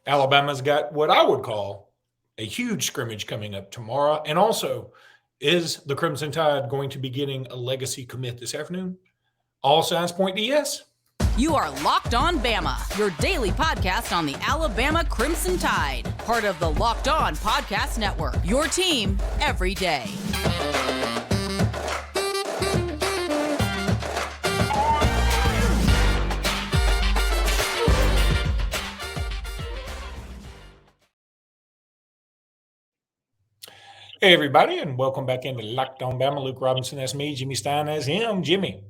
Alabama's got what I would call a huge scrimmage coming up tomorrow. And also, is the Crimson Tide going to be getting a legacy commit this afternoon? All signs point to yes. You are Locked On Bama, your daily podcast on the Alabama Crimson Tide, part of the Locked On Podcast Network, your team every day. Hey, everybody, and welcome back into Locked On Bama. Luke Robinson, that's me. Jimmy Stein, that's him. Jimmy.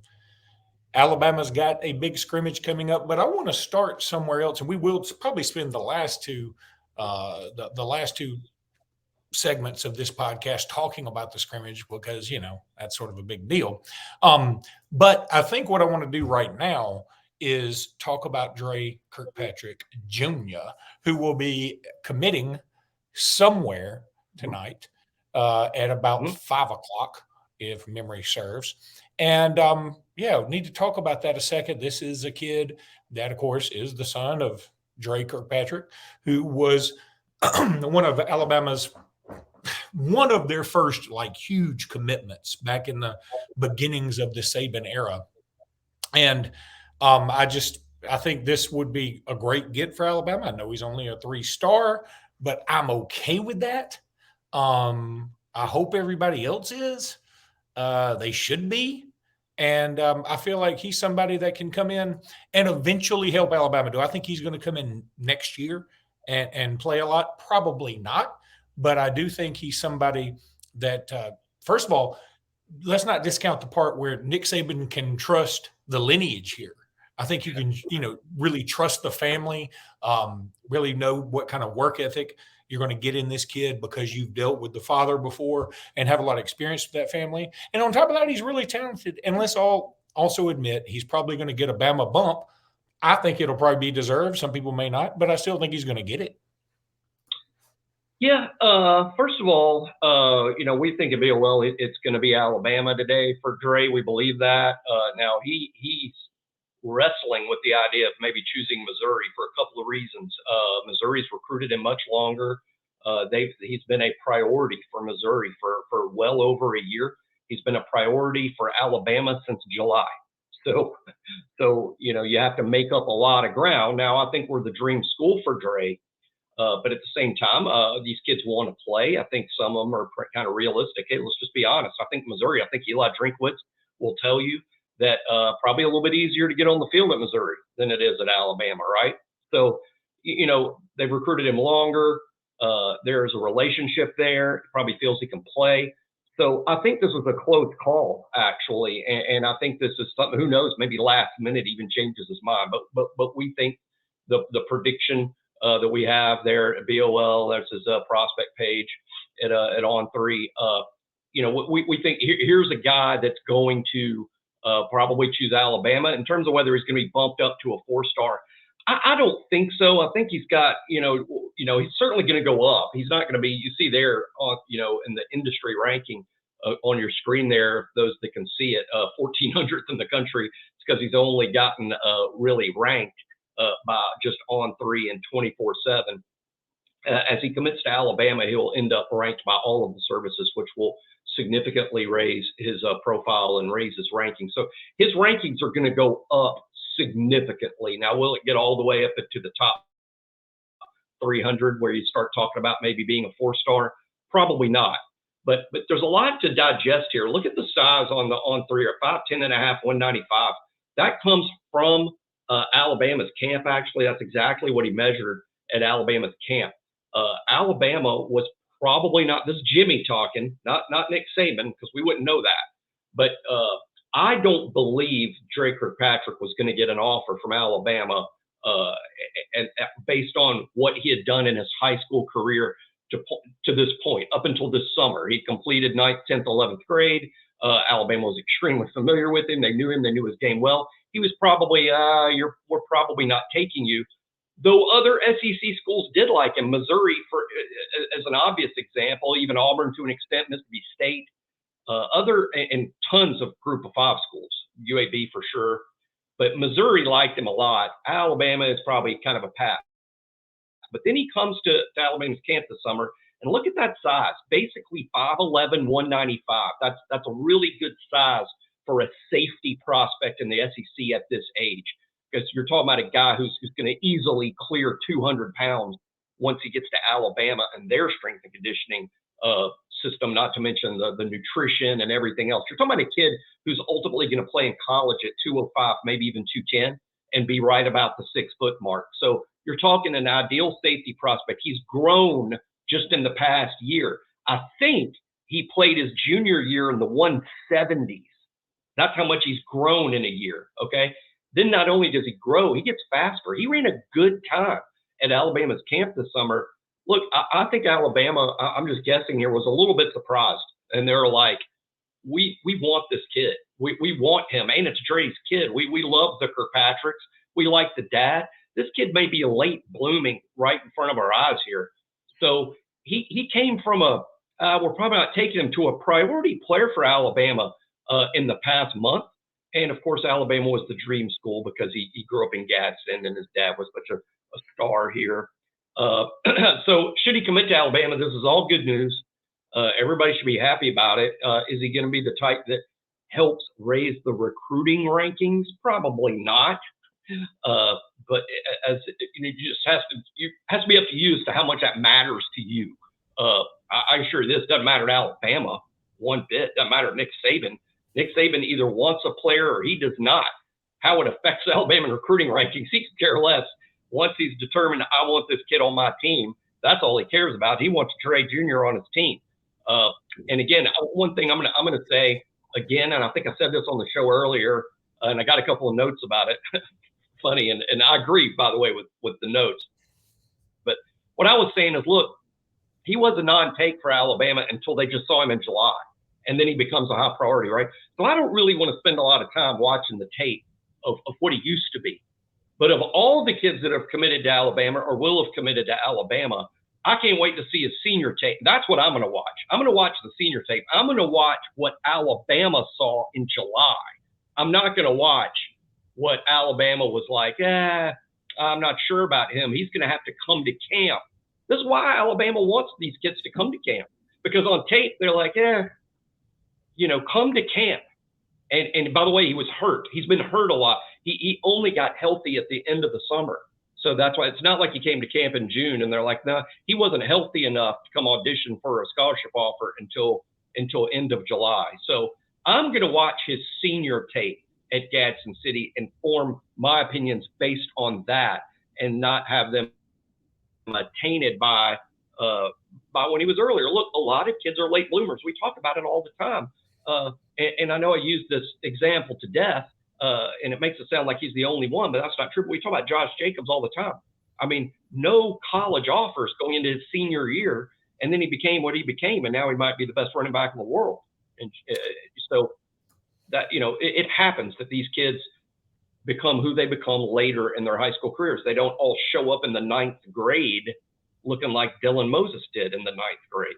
Alabama's got a big scrimmage coming up, but I want to start somewhere else, and we will probably spend the last two segments of this podcast talking about the scrimmage because, that's sort of a big deal. But I think what I want to do right now is talk about Dre Kirkpatrick Jr., who will be committing somewhere tonight at about 5 o'clock, if memory serves. And need to talk about that a second. This is a kid that, of course, is the son of Dre Kirkpatrick, who was one of their first huge commitments back in the beginnings of the Saban era. And I think this would be a great get for Alabama. I know he's only a 3-star, but I'm okay with that. I hope everybody else is. They should be. And I feel like he's somebody that can come in and eventually help Alabama. Do I think he's going to come in next year and play a lot? Probably not. But I do think he's somebody that, first of all, let's not discount the part where Nick Saban can trust the lineage here. I think you can, really trust the family, really know what kind of work ethic you're going to get in this kid because you've dealt with the father before and have a lot of experience with that family. And on top of that, he's really talented. And let's all also admit he's probably going to get a Bama bump. I think it'll probably be deserved. Some people may not, but I still think he's going to get it. Yeah. First of all, we think it'd be it's going to be Alabama today for Dre. We believe that. Now he's wrestling with the idea of maybe choosing Missouri for a couple of reasons. Missouri's recruited him much longer. He's been a priority for Missouri for well over a year. He's been a priority for Alabama since July. So you have to make up a lot of ground. Now, I think we're the dream school for Dre. But at the same time, these kids want to play. I think some of them are kind of realistic. Hey, let's just be honest. I think Missouri, I think Eli Drinkwitz will tell you that probably a little bit easier to get on the field at Missouri than it is at Alabama, right? So, they've recruited him longer. There's a relationship there. He probably feels he can play. So I think this was a close call, actually. And I think this is something, who knows, maybe last minute even changes his mind. But we think the prediction that we have there at BOL, that's his prospect page at On3. We think here's a guy that's going to probably choose Alabama. In terms of whether he's going to be bumped up to a 4-star, I don't think so. I think he's got, he's certainly going to go up. He's not going to be, you see there, in the industry ranking on your screen there, those that can see it, 1400th in the country. It's because he's only gotten really ranked by just On3 and 24/7. As he commits to Alabama, he'll end up ranked by all of the services, which will significantly raise his profile and raise his ranking. So his rankings are going to go up significantly. Now, will it get all the way up to the top 300 where you start talking about maybe being a 4-star? Probably not. But there's a lot to digest here. Look at the size on the On3 or 5'10 and a half, 195. That comes from Alabama's camp. Actually, that's exactly what he measured at Alabama's camp. Alabama was probably not, this is Jimmy talking, not Nick Saban, because we wouldn't know that. But I don't believe Dre Kirkpatrick was going to get an offer from Alabama and based on what he had done in his high school career to this point, up until this summer. He completed 9th, 10th, 11th grade. Alabama was extremely familiar with him. They knew him. They knew his game well. He was probably, we're probably not taking you. Though other SEC schools did like him. Missouri, as an obvious example, even Auburn to an extent, Mississippi State, and tons of Group of 5 schools, UAB for sure. But Missouri liked him a lot. Alabama is probably kind of a pass. But then he comes to Alabama's camp this summer, and look at that size, basically 5'11", 195. That's a really good size for a safety prospect in the SEC at this age, because you're talking about a guy who's going to easily clear 200 pounds once he gets to Alabama and their strength and conditioning system, not to mention the nutrition and everything else. You're talking about a kid who's ultimately going to play in college at 205, maybe even 210, and be right about the 6 foot mark. So you're talking an ideal safety prospect. He's grown just in the past year. I think he played his junior year in the 170s. That's how much he's grown in a year, okay? Then not only does he grow, he gets faster. He ran a good time at Alabama's camp this summer. Look, I think Alabama, I'm just guessing here, was a little bit surprised. And they're like, we want this kid. We want him. And it's Dre's kid. We love the Kirkpatricks. We like the dad. This kid may be late blooming right in front of our eyes here. So he came from we're probably not taking him to a priority player for Alabama in the past month. And of course, Alabama was the dream school because he grew up in Gadsden and his dad was such a star here. So should he commit to Alabama, this is all good news. Everybody should be happy about it. Is he going to be the type that helps raise the recruiting rankings? Probably not. But as you just has to be up to you as to how much that matters to you. I assure you this doesn't matter to Alabama one bit. Doesn't matter to Nick Saban. Nick Saban either wants a player or he does not. How it affects Alabama recruiting rankings, he could care less. Once he's determined, I want this kid on my team, that's all he cares about. He wants Dre Jr. on his team. And again, one thing I'm gonna say again, and I think I said this on the show earlier, and I got a couple of notes about it. Funny, and I agree, by the way, with the notes. But what I was saying is, look, he was a non-take for Alabama until they just saw him in July, and then he becomes a high priority, right? So I don't really want to spend a lot of time watching the tape of what he used to be. But of all the kids that have committed to Alabama or will have committed to Alabama, I can't wait to see his senior tape. That's what I'm going to watch. I'm going to watch the senior tape. I'm going to watch what Alabama saw in July. I'm not going to watch what Alabama was like, I'm not sure about him. He's going to have to come to camp. This is why Alabama wants these kids to come to camp. Because on tape, they're like, come to camp. And by the way, he was hurt. He's been hurt a lot. He only got healthy at the end of the summer. So that's why it's not like he came to camp in June and they're like, no, he wasn't healthy enough to come audition for a scholarship offer until end of July. So I'm going to watch his senior tape at Gadsden City and form my opinions based on that and not have them tainted by when he was earlier. Look, a lot of kids are late bloomers. We talk about it all the time. And I know I use this example to death, and it makes it sound like he's the only one, but that's not true. But we talk about Josh Jacobs all the time. I mean, no college offers going into his senior year, and then he became what he became, and now he might be the best running back in the world. And so that, it happens that these kids become who they become later in their high school careers. They don't all show up in the 9th grade looking like Dylan Moses did in the 9th grade.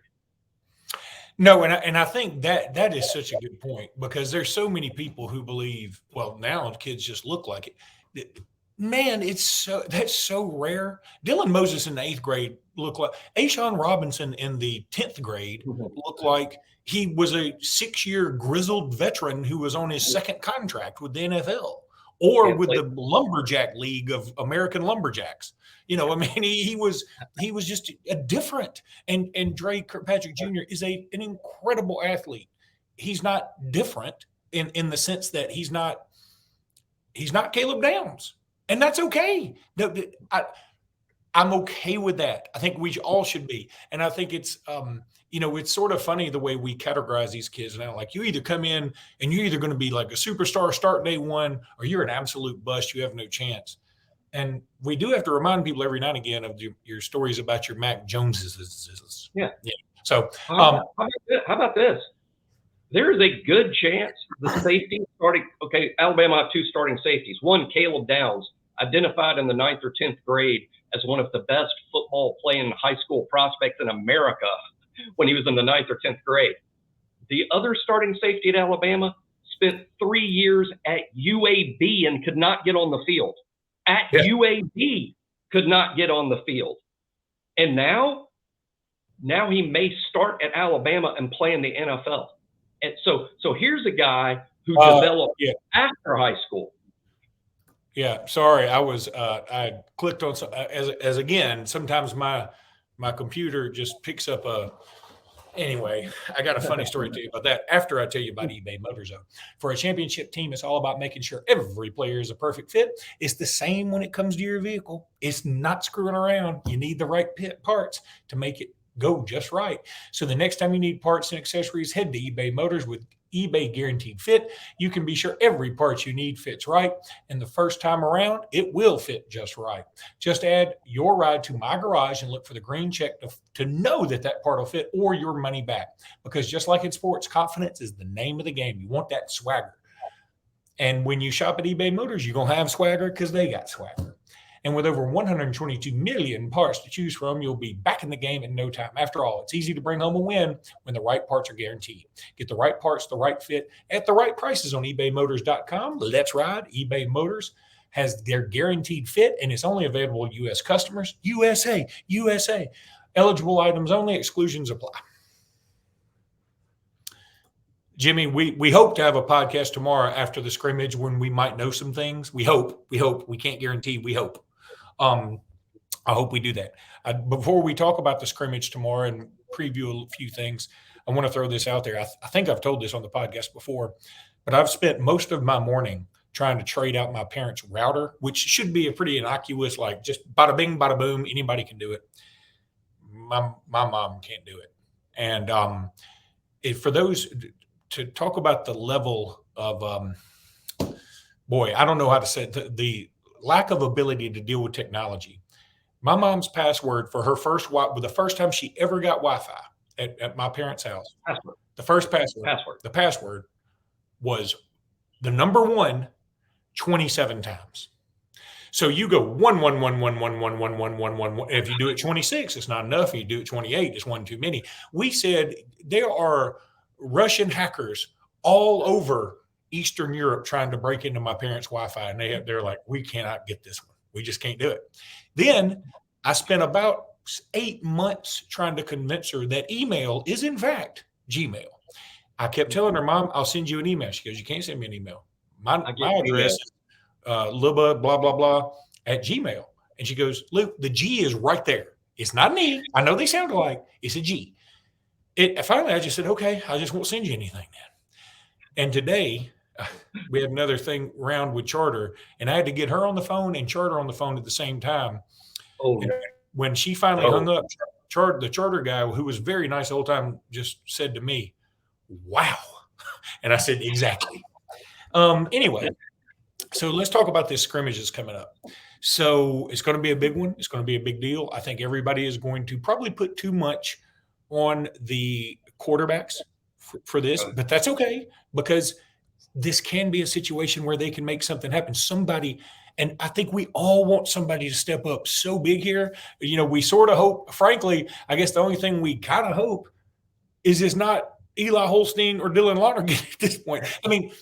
No, and I think that is such a good point, because there's so many people who believe, well, now kids just look like it. Man, that's so rare. Dylan Moses in the 8th grade looked like Ashawn Robinson in the 10th grade looked like he was a 6-year grizzled veteran who was on his second contract with the NFL or with the Lumberjack League of American Lumberjacks. I mean, he was just a different. And Dre Kirkpatrick Jr. is an incredible athlete. He's not different in the sense that he's not Caleb Downs, and that's okay. I'm okay with that. I think we all should be, and I think it's it's sort of funny the way we categorize these kids now. Like, you either come in and you're either going to be like a superstar, start day one, or you're an absolute bust. You have no chance. And we do have to remind people every now and again of your stories about your Mac Joneses. Yeah. So how about this? There is a good chance the safety starting. Okay, Alabama have 2 starting safeties. One, Caleb Downs, identified in the 9th or 10th grade as one of the best football playing high school prospects in America when he was in the 9th or 10th grade. The other starting safety at Alabama spent 3 years at UAB and could not get on the field. UAB could not get on the field. And now he may start at Alabama and play in the NFL. And so here's a guy who developed after high school. Yeah, sorry, I clicked on as again. Sometimes my computer just picks up a. Anyway, I got a funny story to tell you about that after I tell you about eBay Motors. For a championship team, it's all about making sure every player is a perfect fit. It's the same when it comes to your vehicle. It's not screwing around. You need the right parts to make it go just right. So the next time you need parts and accessories, head to eBay Motors with eBay Guaranteed Fit. You can be sure every part you need fits right. And the first time around, it will fit just right. Just add your ride to My Garage and look for the green check to know that part will fit or your money back. Because just like in sports, confidence is the name of the game. You want that swagger. And when you shop at eBay Motors, you're going to have swagger because they got swagger. And with over 122 million parts to choose from, you'll be back in the game in no time. After all, it's easy to bring home a win when the right parts are guaranteed. Get the right parts, the right fit, at the right prices on ebaymotors.com. Let's ride. eBay Motors has their guaranteed fit, and it's only available to U.S. customers. USA. Eligible items only. Exclusions apply. Jimmy, we hope to have a podcast tomorrow after the scrimmage when we might know some things. We hope. We can't guarantee. We hope. I hope we do that. Before we talk about the scrimmage tomorrow and preview a few things, I want to throw this out there. I think I've told this on the podcast before, but I've spent most of my morning trying to trade out my parents' router, which should be a pretty innocuous, like just bada bing, bada boom. Anybody can do it. My mom can't do it. And for those to talk about the level of, I don't know how to say it, the lack of ability to deal with technology. My mom's password for her the first time she ever got Wi-Fi at my parents' house, the first password was the number 1 27 times. So you go 111111111. If you do it 26, it's not enough. If you do it 28, it's one too many. We said there are Russian hackers all over Eastern Europe trying to break into my parents' Wi-Fi, and they're like, we cannot get this one. We just can't do it. Then I spent about 8 months trying to convince her that email is in fact Gmail. I kept telling her, Mom, I'll send you an email. She goes, you can't send me an email. My address is Luba, blah, blah, blah, at Gmail. And she goes, Luke, the G is right there. It's not an E. I know they sound alike. It's a G. Finally, I just said, okay, I just won't send you anything then. And today, we had another thing round with Charter, and I had to get her on the phone and Charter on the phone at the same time. And when she finally hung up, the Charter guy, who was very nice the whole time, just said to me, wow. And I said, exactly. Anyway, so let's talk about this scrimmage that's coming up. So it's going to be a big one. It's going to be a big deal. I think everybody is going to probably put too much on the quarterbacks for this, but that's okay, because this can be a situation where they can make something happen. And I think we all want somebody to step up so big here. We sort of hope, frankly, I guess the only thing we kind of hope is it's not Eli Holstein or Dylan Lonergan at this point. I mean,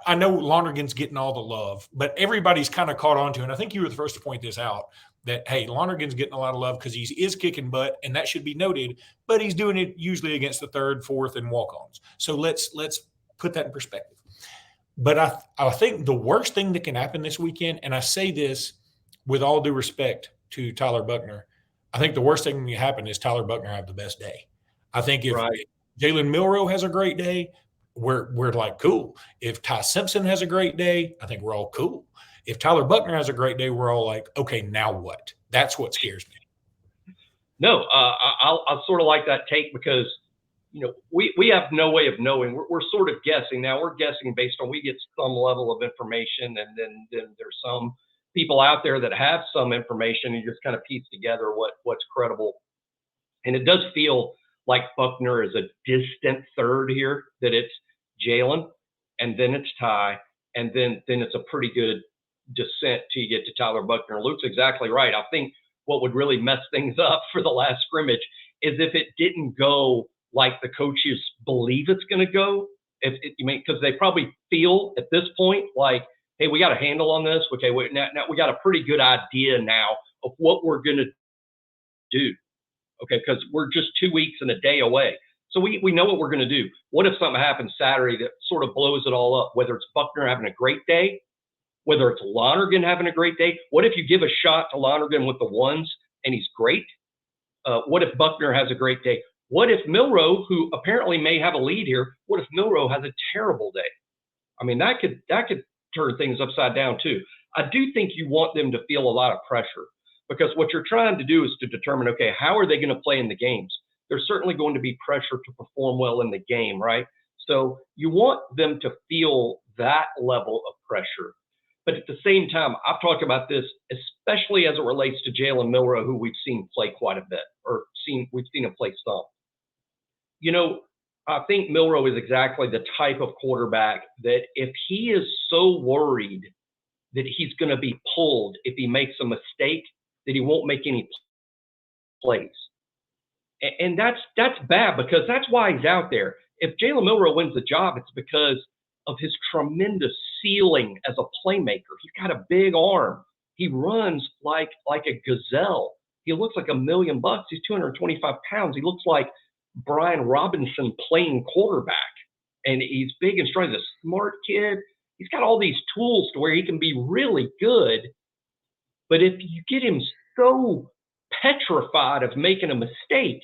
I know Lonergan's getting all the love, but everybody's kind of caught on to it. And I think you were the first to point this out, that, hey, Lonergan's getting a lot of love because he is kicking butt, and that should be noted, but he's doing it usually against the third, fourth, and walk-ons. So let's put that in perspective. But I think the worst thing that can happen this weekend, and I say this with all due respect to Tyler Buckner, I think the worst thing that can happen is Tyler Buckner have the best day. I think if Jalen Milroe has a great day, we're like, cool. If Ty Simpson has a great day, I think we're all cool. If Tyler Buckner has a great day, we're all like, okay, now what? That's what scares me. No, I sort of like that take because, we have no way of knowing. We're sort of guessing. Now we're guessing based on, we get some level of information, and then there's some people out there that have some information and just kind of piece together what's credible. And it does feel like Buckner is a distant third here, that it's Jalen, and then it's Ty, and then it's a pretty good descent till you get to Tyler Buckner. Luke's exactly right. I think what would really mess things up for the last scrimmage is if it didn't go like the coaches believe it's going to go. Because they probably feel at this point like, hey, we got a handle on this. Okay, now we got a pretty good idea now of what we're going to do. okay, because we're just 2 weeks and a day away. So we know what we're going to do. What if something happens Saturday that sort of blows it all up, whether it's Buckner having a great day, whether it's Lonergan having a great day? What if you give a shot to Lonergan with the ones and he's great? What if Buckner has a great day? What if Milroe, who apparently may have a lead here, what if Milroe has a terrible day? I mean, that could turn things upside down too. I do think you want them to feel a lot of pressure, because what you're trying to do is to determine, okay, how are they going to play in the games? There's certainly going to be pressure to perform well in the game, right? So you want them to feel that level of pressure. But at the same time, I've talked about this, especially as it relates to Jalen Milroe, who we've seen play quite a bit, we've seen him play some. You know, I think Milroe is exactly the type of quarterback that if he is so worried that he's going to be pulled if he makes a mistake, that he won't make any plays. And that's bad, because that's why he's out there. If Jalen Milroe wins the job, it's because of his tremendous ceiling as a playmaker. He's got a big arm. He runs like a gazelle. He looks like $1 million. He's 225 pounds. He looks like Brian Robinson playing quarterback. And he's big and strong. He's a smart kid. He's got all these tools to where he can be really good. But if you get him so petrified of making a mistake,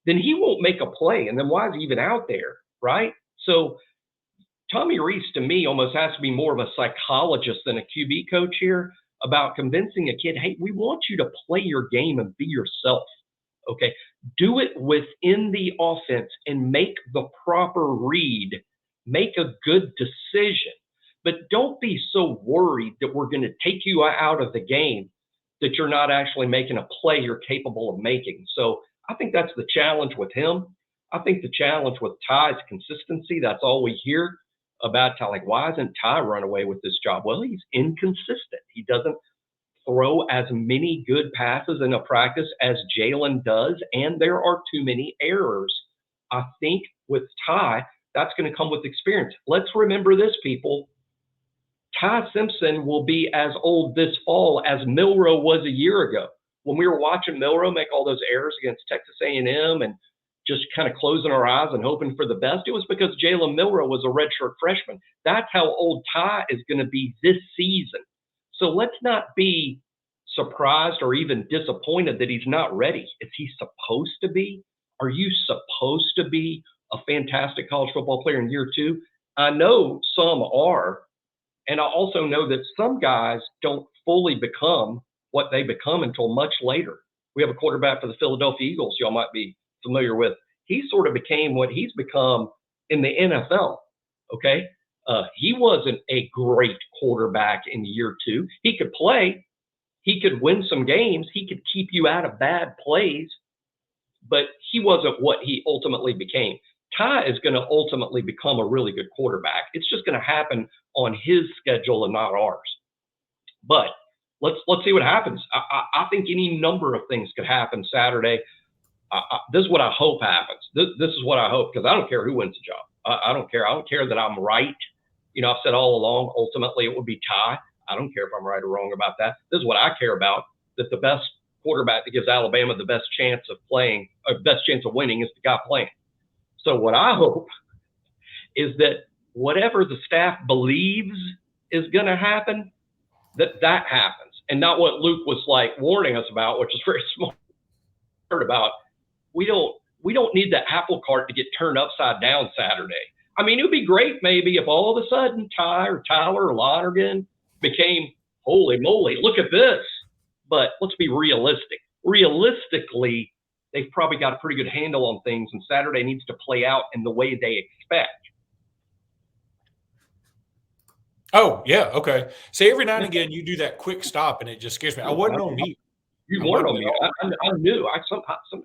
then he won't make a play. And then why is he even out there, right? So Tommy Rees, to me, almost has to be more of a psychologist than a QB coach here about convincing a kid, hey, we want you to play your game and be yourself, okay? Do it within the offense and make the proper read. Make a good decision. But don't be so worried that we're going to take you out of the game that you're not actually making a play you're capable of making. So I think that's the challenge with him. I think the challenge with Ty is consistency. That's all we hear about Ty. Like, why isn't Ty run away with this job? Well, he's inconsistent. He doesn't throw as many good passes in a practice as Jalen does, and there are too many errors. I think with Ty, that's going to come with experience. Let's remember this, people. Ty Simpson will be as old this fall as Milroe was a year ago. When we were watching Milroe make all those errors against Texas A&M and just kind of closing our eyes and hoping for the best, it was because Jalen Milroe was a redshirt freshman. That's how old Ty is going to be this season. So let's not be surprised or even disappointed that he's not ready. Is he supposed to be? Are you supposed to be a fantastic college football player in year two? I know some are. And I also know that some guys don't fully become what they become until much later. We have a quarterback for the Philadelphia Eagles y'all might be familiar with. He sort of became what he's become in the NFL, okay? He wasn't a great quarterback in year two. He could play. He could win some games. He could keep you out of bad plays, but he wasn't what he ultimately became. Ty is going to ultimately become a really good quarterback. It's just going to happen on his schedule and not ours. But let's see what happens. I think any number of things could happen Saturday. This is what I hope happens. This is what I hope, because I don't care who wins the job. I don't care. I don't care that I'm right. You know, I've said all along, ultimately it would be Ty. I don't care if I'm right or wrong about that. This is what I care about, that the best quarterback that gives Alabama the best chance of playing, or best chance of winning, is the guy playing. So what I hope is that whatever the staff believes is going to happen, that happens, and not what Luke was like warning us about, which is very smart about. We don't need the apple cart to get turned upside down Saturday. I mean, it would be great maybe if all of a sudden Ty or Tyler or Lonergan became, holy moly, look at this. But let's be realistic. Realistically, they've probably got a pretty good handle on things, and Saturday needs to play out in the way they expect. Oh, yeah, okay. See, every now and again, you do that quick stop, and it just scares me. I wasn't on mute. You weren't on mute. I knew.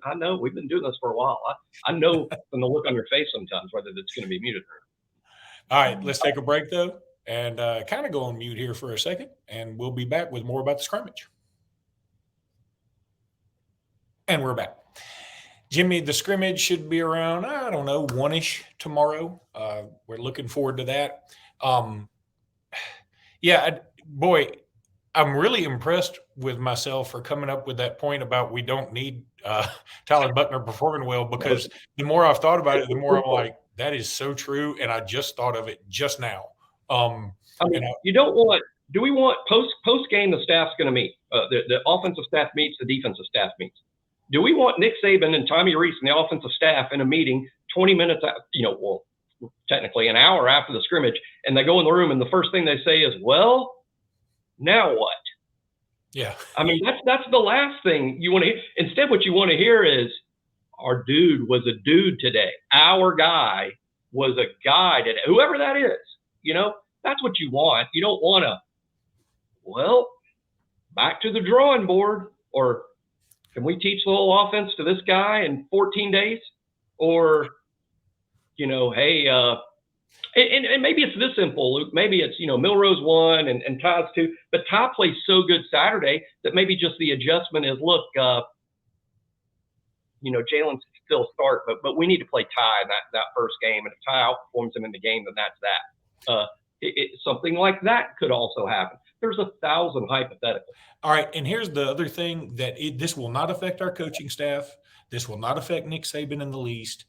I know. We've been doing this for a while. I know from the look on your face sometimes whether it's going to be muted or not. All right, let's take a break, though, and kind of go on mute here for a second, and we'll be back with more about the scrimmage. And we're back. Jimmy, the scrimmage should be around, I don't know, 1-ish tomorrow. We're looking forward to that. Yeah, boy, I'm really impressed with myself for coming up with that point about we don't need Tyler Buckner performing well, because the more I've thought about it, the more I'm like, that is so true. And I just thought of it just now. I mean, you don't want. Do we want post game? The staff's going to meet. The offensive staff meets. The defensive staff meets. Do we want Nick Saban and Tommy Rees and the offensive staff in a meeting 20 minutes? Well, technically an hour after the scrimmage, and they go in the room, and the first thing they say is, "Well, now what?" Yeah. I mean, that's the last thing you want to hear. Instead, what you want to hear is, "Our dude was a dude today. Our guy was a guy today." Whoever that is, that's what you want. You don't want to, well, back to the drawing board, or can we teach the whole offense to this guy in 14 days? Or, hey, and maybe it's this simple, Luke. Maybe it's, Milrose 1 and Ty's 2, but Ty plays so good Saturday that maybe just the adjustment is, look, Jalen still start, but we need to play Ty in that first game. And if Ty outperforms him in the game, then that's that. Something like that could also happen. There's 1,000 hypotheticals. All right. And here's the other thing, that this will not affect our coaching staff. This will not affect Nick Saban in the least.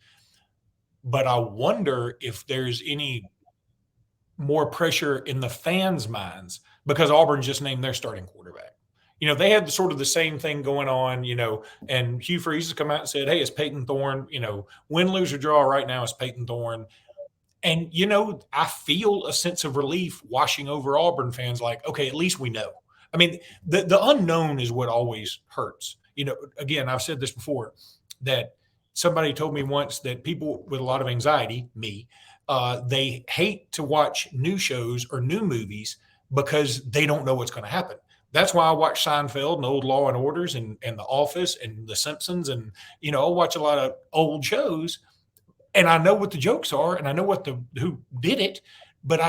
But I wonder if there's any more pressure in the fans' minds because Auburn just named their starting quarterback. They had sort of the same thing going on, and Hugh Freeze has come out and said, hey, it's Peyton Thorne. Win, lose, or draw right now is Peyton Thorne. And, I feel a sense of relief washing over Auburn fans, like, okay, at least we know. I mean, the unknown is what always hurts. Again, I've said this before, that somebody told me once that people with a lot of anxiety, me, they hate to watch new shows or new movies because they don't know what's going to happen. That's why I watch Seinfeld and old Law and Orders and The Office and The Simpsons. And, I'll watch a lot of old shows. And I know what the jokes are, and I know who did it, but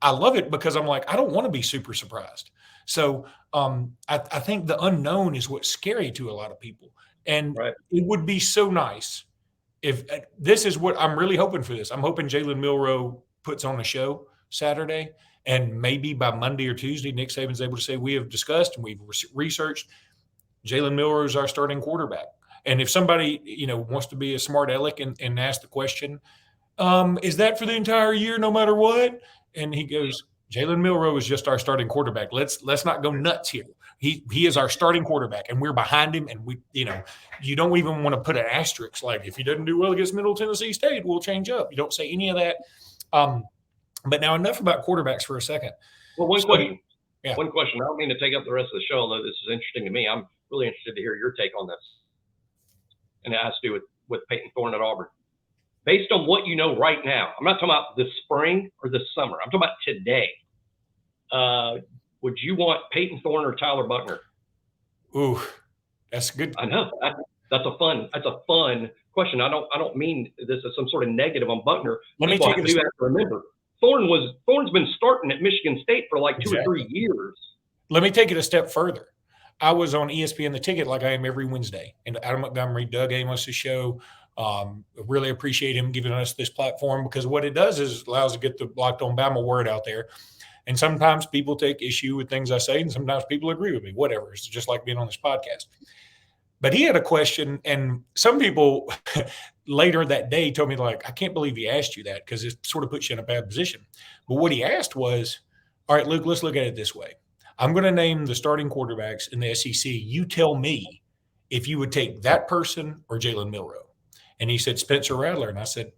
I love it because I'm like, I don't want to be super surprised. So I think the unknown is what's scary to a lot of people. And right. It would be so nice if this is what I'm really hoping for this. I'm hoping Jalen Milroe puts on a show Saturday, and maybe by Monday or Tuesday, Nick Saban's able to say, we have discussed and we've researched Jalen Milroe is our starting quarterback. And if somebody, wants to be a smart aleck and ask the question, is that for the entire year, no matter what? And he goes, Jalen Milroe is just our starting quarterback. Let's not go nuts here. He is our starting quarterback, and we're behind him. And we, you don't even want to put an asterisk like, if he doesn't do well against Middle Tennessee State, we'll change up. You don't say any of that. But now enough about quarterbacks for a second. Well, one question. Yeah. One question. I don't mean to take up the rest of the show, although this is interesting to me. I'm really interested to hear your take on this. And it has to do with Peyton Thorne at Auburn. Based on what you know right now, I'm not talking about this spring or this summer. I'm talking about today. Would you want Peyton Thorne or Tyler Buckner? Ooh, that's good. I know that's a fun question. I don't mean this as some sort of negative on Buckner. Let me take it. You have to remember, Thorne's been starting at Michigan State for like 2 or 3 years. Let me take it a step further. I was on ESPN The Ticket like I am every Wednesday, and Adam Montgomery, Doug Amos' show. Really appreciate him giving us this platform, because what it does is allows to get the Locked On Bama word out there. And sometimes people take issue with things I say, and sometimes people agree with me. Whatever. It's just like being on this podcast. But he had a question, and some people later that day told me, like, I can't believe he asked you that, because it sort of puts you in a bad position. But what he asked was, all right, Luke, let's look at it this way. I'm going to name the starting quarterbacks in the SEC. You tell me if you would take that person or Jalen Milroe. And he said, Spencer Rattler. And I said,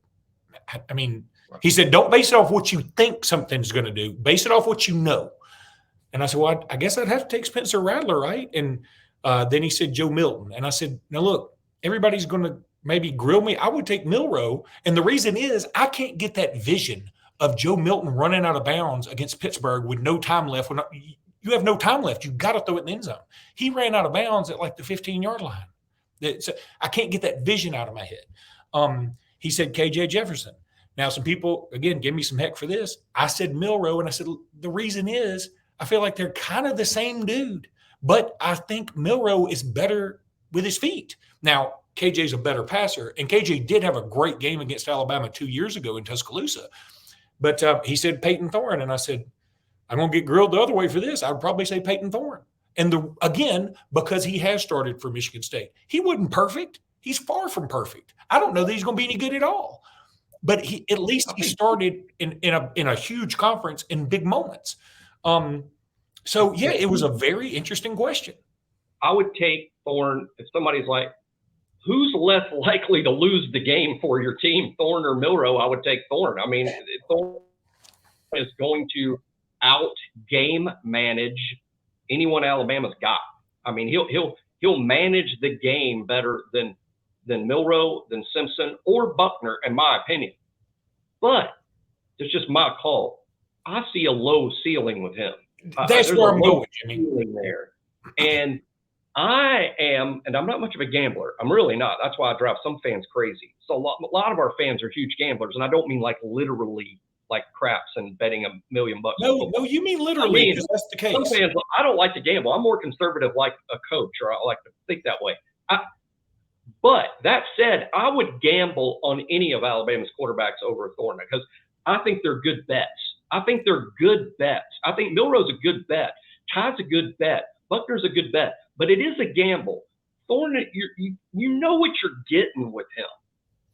he said, don't base it off what you think something's going to do. Base it off what you know. And I said, well, I guess I'd have to take Spencer Rattler, right? And then he said, Joe Milton. And I said, now look, everybody's going to maybe grill me. I would take Milroe. And the reason is I can't get that vision of Joe Milton running out of bounds against Pittsburgh with no time left. You have no time left. You've got to throw it in the end zone. He ran out of bounds at like the 15-yard line. I can't get that vision out of my head. He said KJ Jefferson. Now, some people, again, give me some heck for this. I said Milroe, and I said the reason is I feel like they're kind of the same dude, but I think Milroe is better with his feet. Now, KJ's a better passer, and KJ did have a great game against Alabama 2 years ago in Tuscaloosa. But he said Peyton Thorne, and I said, I'm going to get grilled the other way for this. I would probably say Peyton Thorne. And again, because he has started for Michigan State, he wasn't perfect. He's far from perfect. I don't know that he's going to be any good at all. But at least he started in a huge conference in big moments. So yeah, it was a very interesting question. I would take Thorne if somebody's like, who's less likely to lose the game for your team, Thorne or Milroe? I would take Thorne. I mean, Thorne is going to out game manage anyone Alabama's got. I mean, he'll manage the game better than Milroe, than Simpson, or Buckner, in my opinion. But it's just my call. I see a low ceiling with him. That's where I'm going, Jimmy. There. And I am, and I'm not much of a gambler. I'm really not. That's why I drive some fans crazy. So a lot of our fans are huge gamblers, and I don't mean like literally like craps and betting $1 million. No, you mean literally, because that's the case. Some fans, I don't like to gamble. I'm more conservative like a coach, or I like to think that way. But that said, I would gamble on any of Alabama's quarterbacks over Thorne because I think they're good bets. I think they're good bets. I think Milroe's a good bet. Ty's a good bet. Buckner's a good bet. But it is a gamble. Thorne, you know what you're getting with him.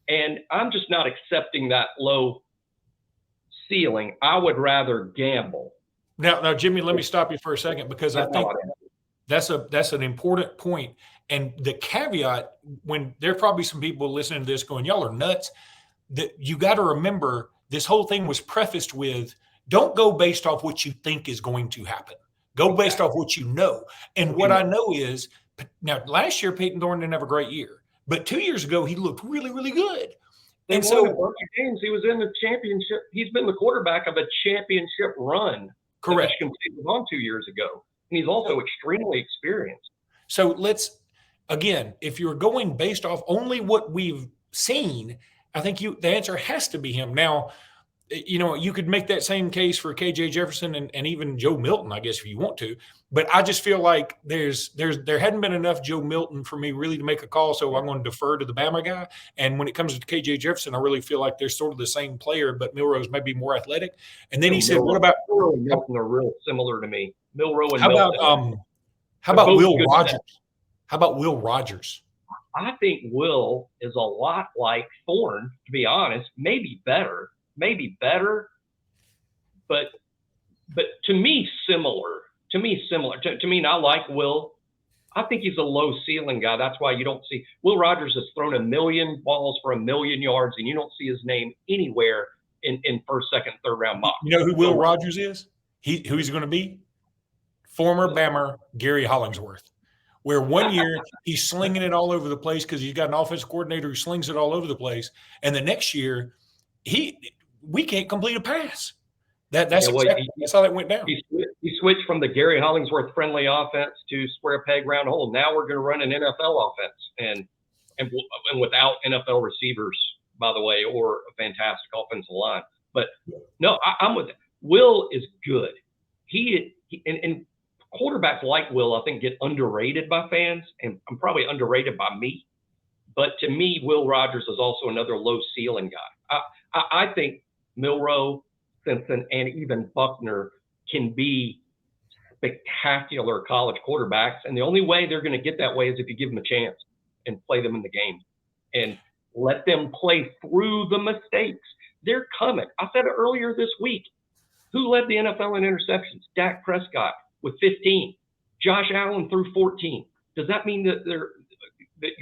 And I'm just not accepting that low ceiling. I would rather gamble. Now, Jimmy, let me stop you for a second because I think that's an important point. And the caveat, when there are probably some people listening to this going, y'all are nuts, that you got to remember this whole thing was prefaced with, don't go based off what you think is going to happen. Go based off what you know. And what I know is, now last year, Peyton Thorne didn't have a great year. But 2 years ago, he looked really, really good. And so games, he was in the championship. He's been the quarterback of a championship run. Correct. Michigan State was on 2 years ago. And he's also extremely experienced. So let's, again, if you're going based off only what we've seen, I think the answer has to be him. Now, you could make that same case for KJ Jefferson and even Joe Milton, I guess, if you want to. But I just feel like there hadn't been enough Joe Milton for me really to make a call, so I'm going to defer to the Bama guy. And when it comes to KJ Jefferson, I really feel like they're sort of the same player, but Milroe's maybe more athletic. And then he said, "What about Milroe and Milton are real similar to me? Milroe and how about Will Rogers? How about Will Rogers? I think Will is a lot like Thorne, to be honest. Maybe better, but to me similar. To me, and I like Will. I think he's a low ceiling guy. That's why you don't see Will Rogers has thrown 1 million balls for 1 million yards, and you don't see his name anywhere in first, second, third round mock. You know who Will Rogers is? Who he's going to be? Former Bama Gary Hollingsworth. Where 1 year he's slinging it all over the place because he's got an offensive coordinator who slings it all over the place, and the next year we can't complete a pass. That's how that went down. He switched from the Gary Hollingsworth friendly offense to square peg round hole. Now we're going to run an NFL offense and without NFL receivers, by the way, or a fantastic offensive line. But no, I'm with it. Will is good. And quarterbacks like Will, I think, get underrated by fans, and I'm probably underrated by me. But to me, Will Rogers is also another low ceiling guy. I think Milroe, Simpson, and even Buckner can be spectacular college quarterbacks. And the only way they're going to get that way is if you give them a chance and play them in the game and let them play through the mistakes. They're coming. I said it earlier this week. Who led the NFL in interceptions? Dak Prescott with 15. Josh Allen threw 14. Does that mean that you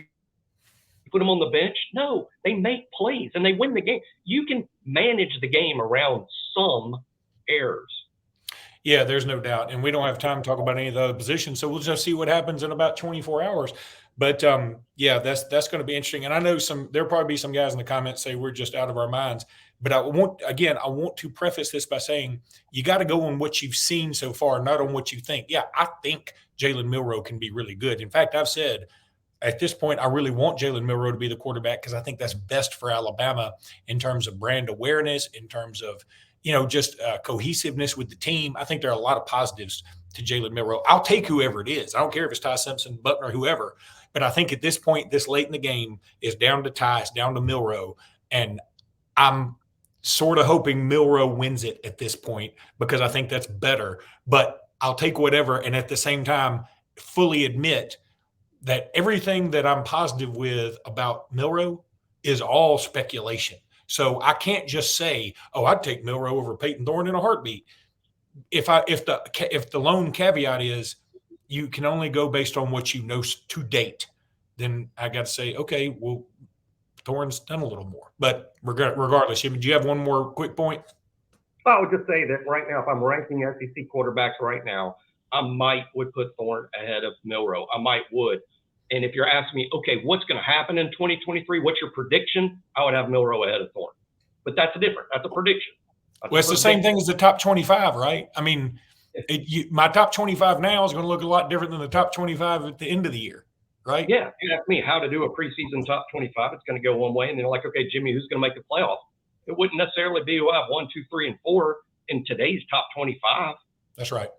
put them on the bench? No, they make plays and they win the game. You can manage the game around some errors. Yeah, there's no doubt. And we don't have time to talk about any of the other positions. So we'll just see what happens in about 24 hours. But yeah, that's going to be interesting. And I know there'll probably be some guys in the comments say we're just out of our minds. But I want to preface this by saying you got to go on what you've seen so far, not on what you think. Yeah, I think Jalen Milroe can be really good. In fact, I've said at this point, I really want Jalen Milroe to be the quarterback because I think that's best for Alabama in terms of brand awareness, in terms of, just cohesiveness with the team. I think there are a lot of positives to Jalen Milroe. I'll take whoever it is. I don't care if it's Ty Simpson, Buckner, whoever. But I think at this point, this late in the game, is down to Ty, it's down to Milroe. And sort of hoping Milroe wins it at this point because I think that's better. But I'll take whatever, and at the same time, fully admit that everything that I'm positive with about Milroe is all speculation. So I can't just say, "Oh, I'd take Milroe over Peyton Thorne in a heartbeat." If the lone caveat is you can only go based on what you know to date, then I got to say, okay, well, Thorne's done a little more. But regardless, do you have one more quick point? I would just say that right now, if I'm ranking SEC quarterbacks right now, I would put Thorne ahead of Milroe. I would. And if you're asking me, okay, what's going to happen in 2023? What's your prediction? I would have Milroe ahead of Thorne. But that's different. That's a prediction. Well, it's the same thing as the top 25, right? I mean, my top 25 now is going to look a lot different than the top 25 at the end of the year, right? Yeah. If you ask me how to do a preseason top 25, it's going to go one way. And they're like, okay, Jimmy, who's going to make the playoff? It wouldn't necessarily be who I have 1, 2, 3, and 4 in today's top 25. That's right.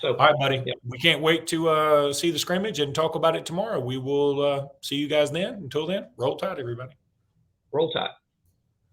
So, all right, buddy. Yeah. We can't wait to see the scrimmage and talk about it tomorrow. We will see you guys then. Until then, roll tide, everybody. Roll tide.